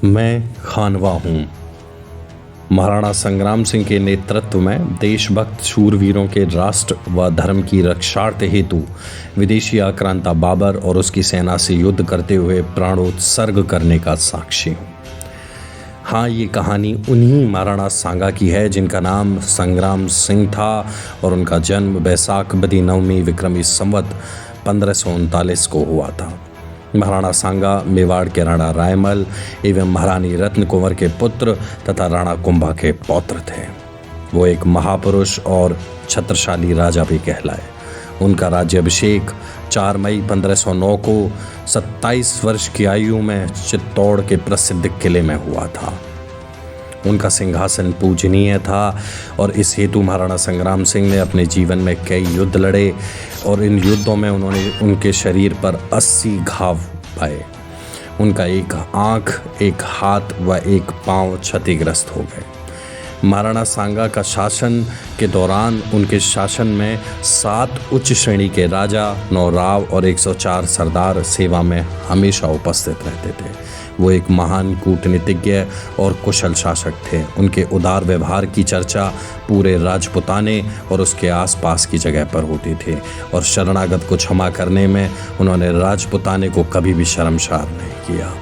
मैं खानवा हूँ। महाराणा संग्राम सिंह के नेतृत्व में देशभक्त शूरवीरों के राष्ट्र व धर्म की रक्षार्थ हेतु विदेशी आक्रांता बाबर और उसकी सेना से युद्ध करते हुए प्राणोत्सर्ग करने का साक्षी हूँ। हाँ, ये कहानी उन्हीं महाराणा सांगा की है जिनका नाम संग्राम सिंह था और उनका जन्म बैसाख बदी नवमी विक्रमी संवत 1539 को हुआ था। महाराणा सांगा मेवाड़ के राणा रायमल एवं महारानी रत्न कुंवर के पुत्र तथा राणा कुंभा के पौत्र थे। वो एक महापुरुष और छत्रशाली राजा भी कहलाए। उनका राज्याभिषेक 4 मई 1509 को 27 वर्ष की आयु में चित्तौड़ के प्रसिद्ध किले में हुआ था। उनका सिंहासन पूजनीय था और इस हेतु महाराणा संग्राम सिंह ने अपने जीवन में कई युद्ध लड़े और इन युद्धों में उन्होंने उनके शरीर पर 80 घाव पाए। उनका एक आँख, एक हाथ व एक पांव क्षतिग्रस्त हो गए। महाराणा सांगा का शासन के दौरान उनके शासन में 7 उच्च श्रेणी के राजा, 9 राव और 104 सरदार सेवा में हमेशा उपस्थित रहते थे। वो एक महान कूटनीतिज्ञ और कुशल शासक थे। उनके उदार व्यवहार की चर्चा पूरे राजपुताने और उसके आसपास की जगह पर होती थी और शरणागत को क्षमा करने में उन्होंने राजपुताने को कभी भी शर्मसार नहीं किया।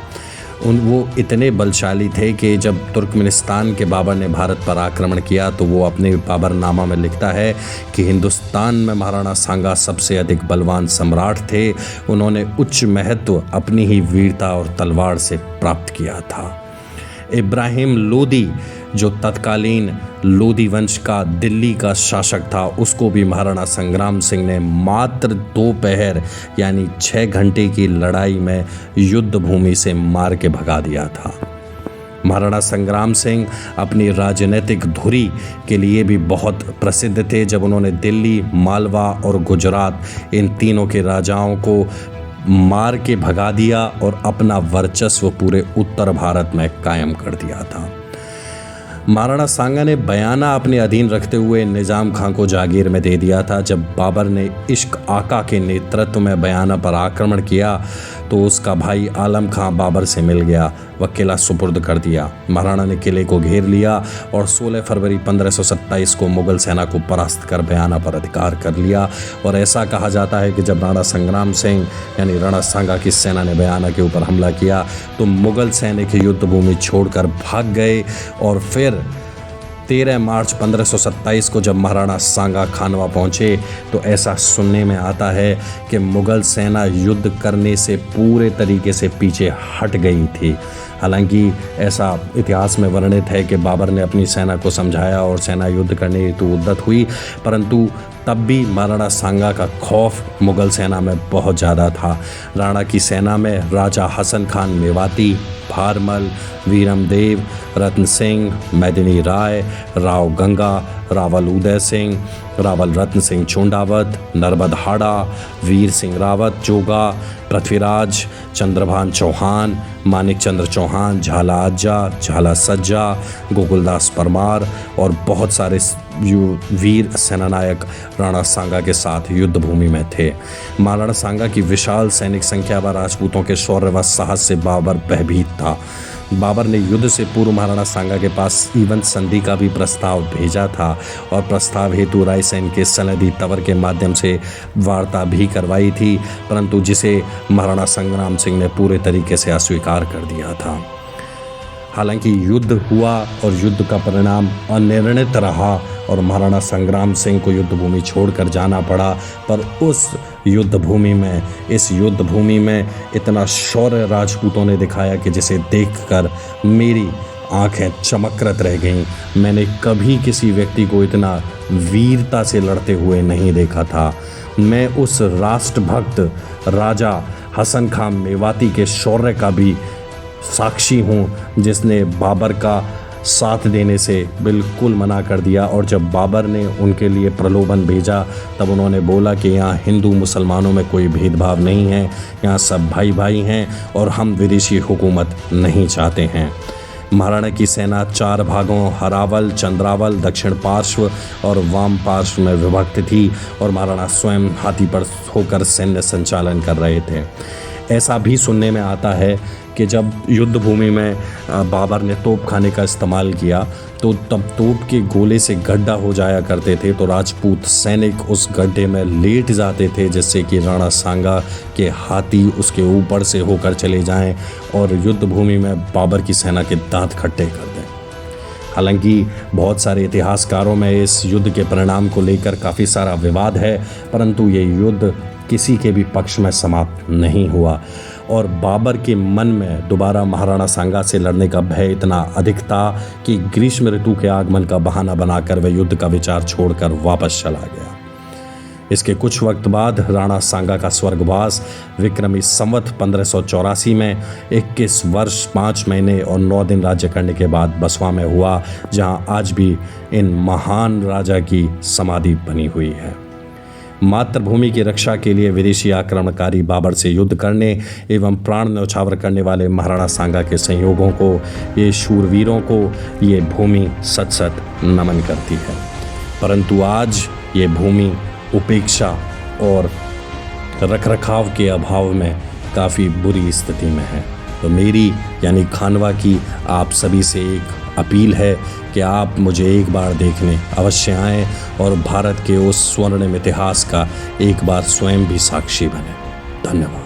वो इतने बलशाली थे कि जब तुर्कमेनिस्तान के बाबर ने भारत पर आक्रमण किया तो वो अपने बाबरनामा में लिखता है कि हिंदुस्तान में महाराणा सांगा सबसे अधिक बलवान सम्राट थे। उन्होंने उच्च महत्व अपनी ही वीरता और तलवार से प्राप्त किया था। इब्राहिम लोदी जो तत्कालीन लोदी वंश का दिल्ली का शासक था, उसको भी महाराणा संग्राम सिंह ने मात्र 2 पहर यानी 6 घंटे की लड़ाई में युद्ध भूमि से मार के भगा दिया था। महाराणा संग्राम सिंह अपनी राजनीतिक धुरी के लिए भी बहुत प्रसिद्ध थे। जब उन्होंने दिल्ली, मालवा और गुजरात इन तीनों के राजाओं को मार के भगा दिया और अपना वर्चस्व पूरे उत्तर भारत में कायम कर दिया था। महाराणा सांगा ने बयाना अपने अधीन रखते हुए निजाम खां को जागीर में दे दिया था। जब बाबर ने इश्क आका के नेतृत्व में बयाना पर आक्रमण किया तो उसका भाई आलम खां बाबर से मिल गया व किला सुपुर्द कर दिया। महाराणा ने किले को घेर लिया और 16 फरवरी 1527 को मुगल सेना को परास्त कर बयाना पर अधिकार कर लिया। और ऐसा कहा जाता है कि जब राणा संग्राम सिंह यानी राणा सांगा की सेना ने बयाना के ऊपर हमला किया तो मुगल सैनिक युद्ध भूमि छोड़कर भाग गए और फिर 13 मार्च 1527 को जब महाराणा सांगा खानवा पहुंचे तो ऐसा सुनने में आता है कि मुगल सेना युद्ध करने से पूरे तरीके से पीछे हट गई थी। हालांकि ऐसा इतिहास में वर्णित है कि बाबर ने अपनी सेना को समझाया और सेना युद्ध करने हेतु उद्यत हुई, परंतु तब भी महाराणा सांगा का खौफ मुगल सेना में बहुत ज़्यादा था। राणा की सेना में राजा हसन खान मेवाती, भारमल, वीरमदेव, रत्न सिंह, मैदिनी राय, राव गंगा, रावल उदय सिंह, रावल रत्न सिंह चोंडावत, नर्मद हाड़ा, वीर सिंह रावत जोगा, पृथ्वीराज, चंद्रभान चौहान, मानिक चंद्र चौहान, झाला अज्जा, झाला सज्जा, गोकुलदास परमार और बहुत सारे वीर सेनानायक राणा सांगा के साथ युद्ध भूमि में थे। महाराणा सांगा की विशाल सैनिक संख्या व राजपूतों के शौर्य व साहस से बाबर भयभीत था। बाबर ने युद्ध से पूर्व महाराणा सांगा के पास ईवन संधि का भी प्रस्ताव भेजा था और प्रस्ताव हेतु रायसेन के सनदी तंवर के माध्यम से वार्ता भी करवाई थी, परंतु जिसे महाराणा संग्राम सिंह ने पूरे तरीके से अस्वीकार कर दिया था। हालांकि युद्ध हुआ और युद्ध का परिणाम अनिर्णित रहा और महाराणा संग्राम सिंह को युद्ध भूमि छोड़कर जाना पड़ा, पर इस युद्ध भूमि में इतना शौर्य राजपूतों ने दिखाया कि जिसे देखकर मेरी आंखें चमकरत रह गईं। मैंने कभी किसी व्यक्ति को इतना वीरता से लड़ते हुए नहीं देखा था। मैं उस राष्ट्रभक्त राजा हसन खान मेवाती के शौर्य का भी साक्षी हूँ जिसने बाबर का साथ देने से बिल्कुल मना कर दिया। और जब बाबर ने उनके लिए प्रलोभन भेजा तब उन्होंने बोला कि यहाँ हिंदू मुसलमानों में कोई भेदभाव नहीं है, यहाँ सब भाई भाई हैं और हम विदेशी हुकूमत नहीं चाहते हैं। महाराणा की सेना 4 भागों हरावल, चंद्रावल, दक्षिण पार्श्व और वाम पार्श्व में विभक्त थी और महाराणा स्वयं हाथी पर होकर सैन्य संचालन कर रहे थे। ऐसा भी सुनने में आता है कि जब युद्ध भूमि में बाबर ने तोप खाने का इस्तेमाल किया तो तब तोप के गोले से गड्ढा हो जाया करते थे, तो राजपूत सैनिक उस गड्ढे में लेट जाते थे जिससे कि राणा सांगा के हाथी उसके ऊपर से होकर चले जाएं और युद्ध भूमि में बाबर की सेना के दांत खट्टे कर दें। हालांकि बहुत सारे इतिहासकारों में इस युद्ध के परिणाम को लेकर काफ़ी सारा विवाद है, परंतु ये युद्ध किसी के भी पक्ष में समाप्त नहीं हुआ और बाबर के मन में दोबारा महाराणा सांगा से लड़ने का भय इतना अधिक था कि ग्रीष्म ऋतु के आगमन का बहाना बनाकर वह युद्ध का विचार छोड़कर वापस चला गया। इसके कुछ वक्त बाद राणा सांगा का स्वर्गवास विक्रमी संवत 1584 में 21 वर्ष 5 महीने और 9 दिन राज्य करने के बाद बसवा में हुआ, जहां आज भी इन महान राजा की समाधि बनी हुई है। मातृभूमि की रक्षा के लिए विदेशी आक्रमणकारी बाबर से युद्ध करने एवं प्राण न्यौछावर करने वाले महाराणा सांगा के संयोगों को, ये शूरवीरों को ये भूमि सत सत नमन करती है। परंतु आज ये भूमि उपेक्षा और रखरखाव के अभाव में काफ़ी बुरी स्थिति में है। तो मेरी यानी खानवा की आप सभी से एक अपील है कि आप मुझे एक बार देखने अवश्य आएँ और भारत के उस स्वर्णिम इतिहास का एक बार स्वयं भी साक्षी बने। धन्यवाद।